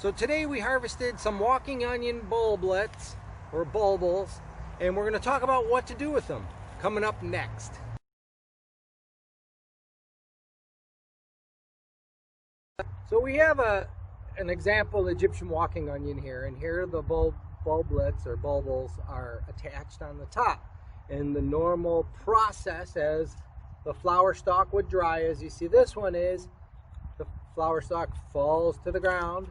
So today we harvested some walking onion bulblets, or bulbils, and we're going to talk about what to do with them coming up next. So we have an example Egyptian walking onion here, and here the bulblets or bulbils are attached on the top. And the normal process as the flower stalk would dry, as you see this one is, the flower stalk falls to the ground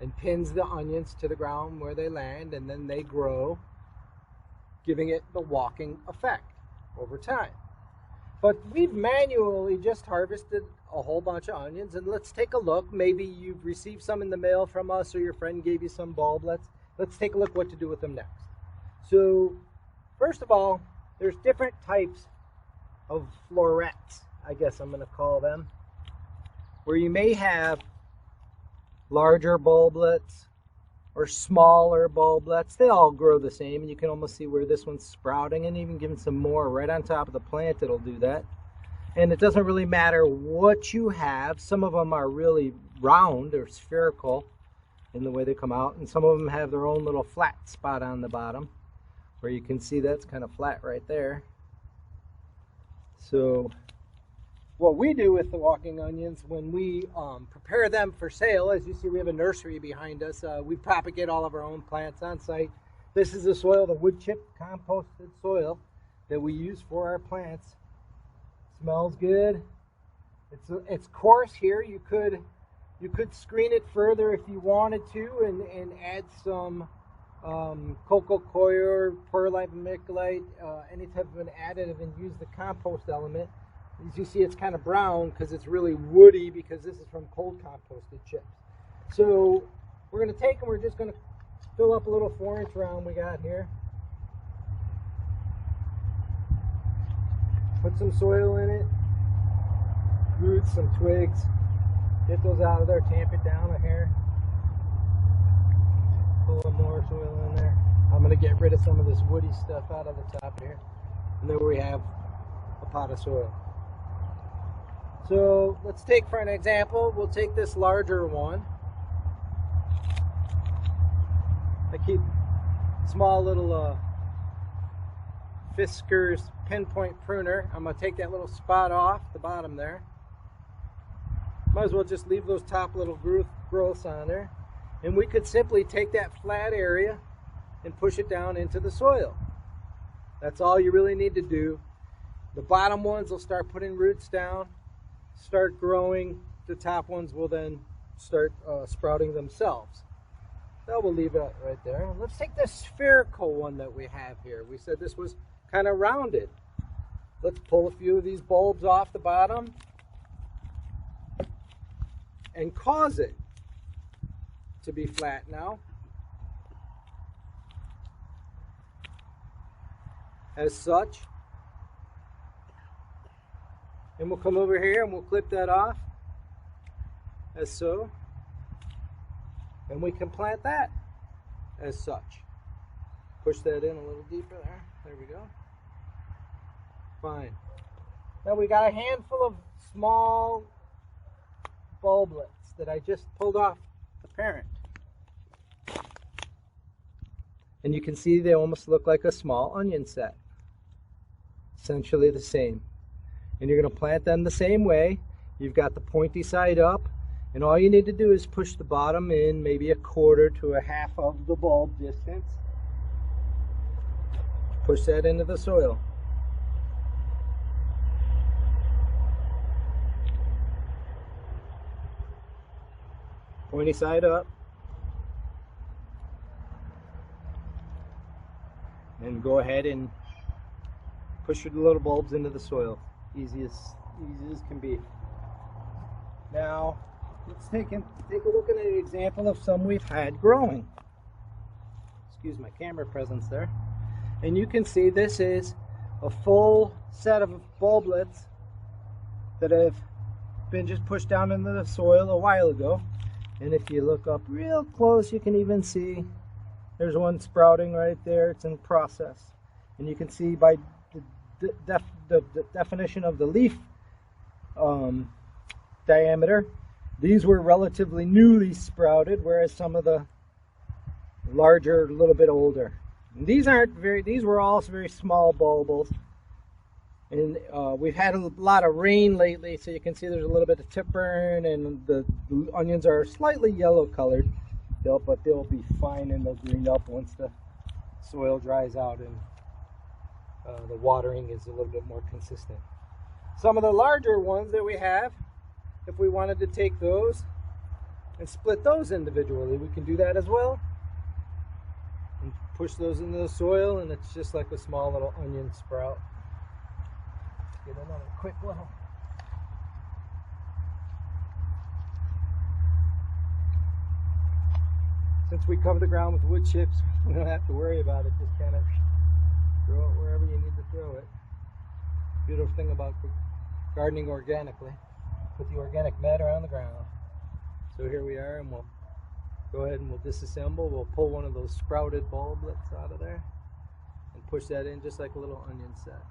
and pins the onions to the ground where they land, and then they grow, giving it the walking effect over time. But we've manually just harvested a whole bunch of onions, and let's take a look. Maybe you've received some in the mail from us, or your friend gave you some bulblets. Let's take a look what to do with them next. So first of all, there's different types of florets, I guess I'm going to call them, where you may have larger bulblets or smaller bulblets. They all grow the same, and you can almost see where this one's sprouting, and even giving some more right on top of the plant, it'll do that. And it doesn't really matter what you have. Some of them are really round or spherical in the way they come out, and some of them have their own little flat spot on the bottom, where you can see that's kind of flat right there. So what we do with the walking onions when we prepare them for sale, as you see we have a nursery behind us. We propagate all of our own plants on site. This is the soil, the wood chip composted soil that we use for our plants. Smells good. It's coarse here. You could screen it further if you wanted to, and add some cocoa coir, perlite, vermiculite, any type of an additive, and use the compost element. As you see, it's kind of brown because it's really woody, because this is from cold composted chips. So we're going to take and we're just going to fill up a little 4-inch round we got here. Put some soil in it, roots, some twigs. Get those out of there, tamp it down a hair. Put a little more soil in there. I'm going to get rid of some of this woody stuff out of the top here. And then we have a pot of soil. So let's take, for an example, we'll take this larger one. I keep small little Fisker's pinpoint pruner. I'm going to take that little spot off the bottom there. Might as well just leave those top little growths on there. And we could simply take that flat area and push it down into the soil. That's all you really need to do. The bottom ones will start putting roots down, start growing. The top ones will then start sprouting themselves. So we'll leave it right there. Let's take the spherical one that we have here. We said this was kind of rounded. Let's pull a few of these bulbs off the bottom and cause it to be flat now, as such. And we'll come over here and we'll clip that off, as so. And we can plant that as such. Push that in a little deeper there. There we go. Fine. Now we got a handful of small bulblets that I just pulled off the parent. And you can see they almost look like a small onion set. Essentially the same. And you're going to plant them the same way. You've got the pointy side up, and all you need to do is push the bottom in maybe a quarter to a half of the bulb distance. Push that into the soil. Pointy side up. And go ahead and push your little bulbs into the soil. Easy as can be. Now, let's take a look at an example of some we've had growing. Excuse my camera presence there. And you can see this is a full set of bulblets that have been just pushed down into the soil a while ago. And if you look up real close, you can even see there's one sprouting right there. It's in process. And you can see by the definition of the leaf diameter These were relatively newly sprouted, whereas some of the larger, a little bit older. And these were also very small bulbils. And we've had a lot of rain lately, so you can see there's a little bit of tip burn, and the onions are slightly yellow colored, but they'll be fine and they'll green up once the soil dries out and the watering is a little bit more consistent. Some of the larger ones that we have, if we wanted to take those and split those individually, we can do that as well. And push those into the soil, and it's just like a small little onion sprout. Get another quick little. Since we cover the ground with wood chips, we don't have to worry about it. Just kind of throw it wherever you need to throw it. Beautiful thing about gardening organically. Put the organic matter on the ground. So here we are, and we'll go ahead and we'll disassemble. We'll pull one of those sprouted bulblets out of there and push that in just like a little onion set.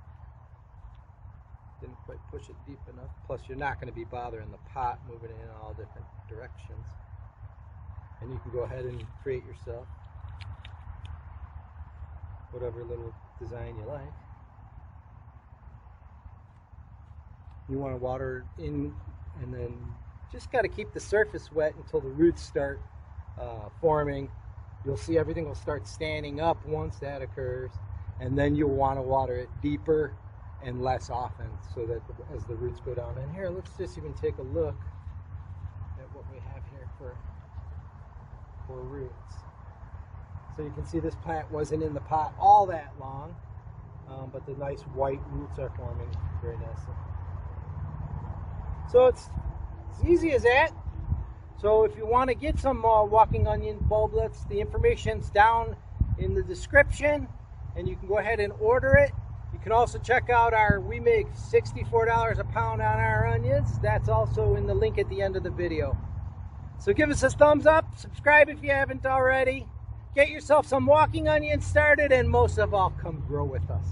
Didn't quite push it deep enough. Plus, you're not going to be bothering the pot moving in all different directions. And you can go ahead and create yourself whatever little design you like. You want to water in, and then just got to keep the surface wet until the roots start forming. You'll see everything will start standing up once that occurs, and then you'll want to water it deeper and less often, so that as the roots go down. And here, let's just even take a look at what we have here for roots. So you can see this plant wasn't in the pot all that long, but the nice white roots are forming very nicely. So it's as easy as that. So if you want to get some walking onion bulblets, the information's down in the description, and you can go ahead and order it. You can also check out we make $64 a pound on our onions. That's also in the link at the end of the video. So give us a thumbs up, subscribe if you haven't already. Get yourself some walking onions started, and most of all, come grow with us.